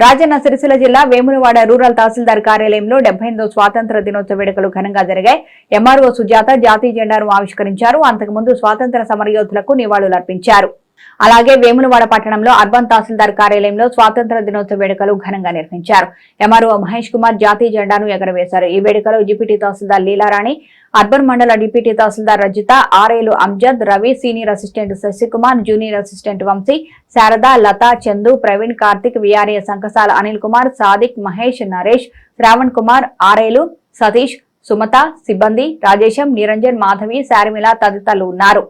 రాజన్న సిరిసిల్ల జిల్లా వేములవాడ రూరల్ తహసీల్దార్ కార్యాలయంలో 78వ స్వాతంత్ర దినోత్సవ వేడుకలు ఘనంగా జరిగాయి. ఎంఆర్ఓ సుజాత జాతీయ జెండాను ఆవిష్కరించారు. అంతకుముందు స్వాతంత్ర సమరయోధులకు నివాళులర్పించారు. అలాగే వేములవాడ పట్టణంలో అర్బన్ తహసీల్దార్ కార్యాలయంలో స్వాతంత్ర దినోత్సవ వేడుకలు ఘనంగా నిర్వహించారు. ఎంఆర్ఓ మహేష్ కుమార్ జాతీయ జెండాను ఎగరవేశారు. ఈ వేడుకలో deputy tahsildar Leelarani, urban mandal deputy tahsildar Rajitha, ఆర్ఏలు Amjad, Ravi, senior assistant Shashikumar, junior assistant Vamsi, Sharada, Latha, Chandu, Praveen, Karthik, VRA Sankasala Anil Kumar, Sadiq, Mahesh, Naresh, Shravan Kumar, ఆర్ఏలు సతీష్, సుమత, సిబ్బంది, రాజేశం, నిరంజన్, మాధవి, శారమిల తదితరులు ఉన్నారు.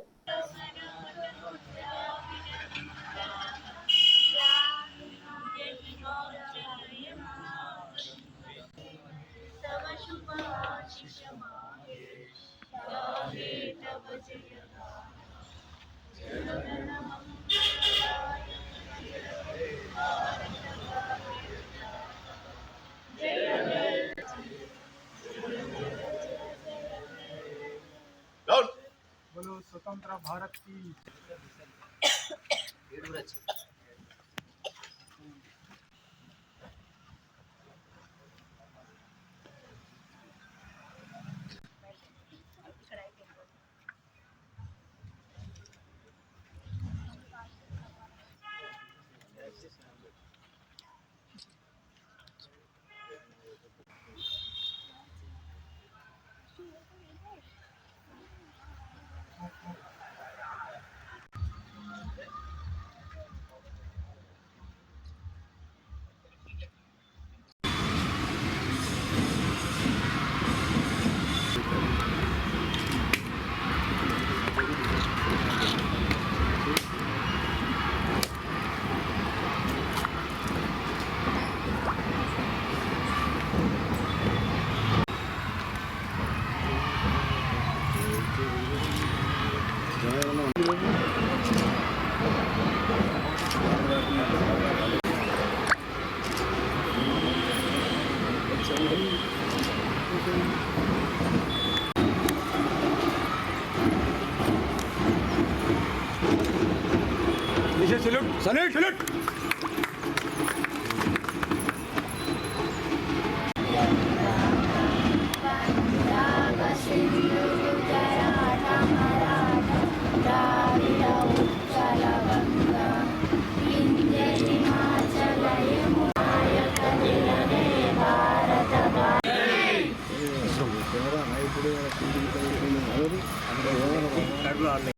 बोलो स्वतंत्र भारत की सैल्यूट सैल्यूट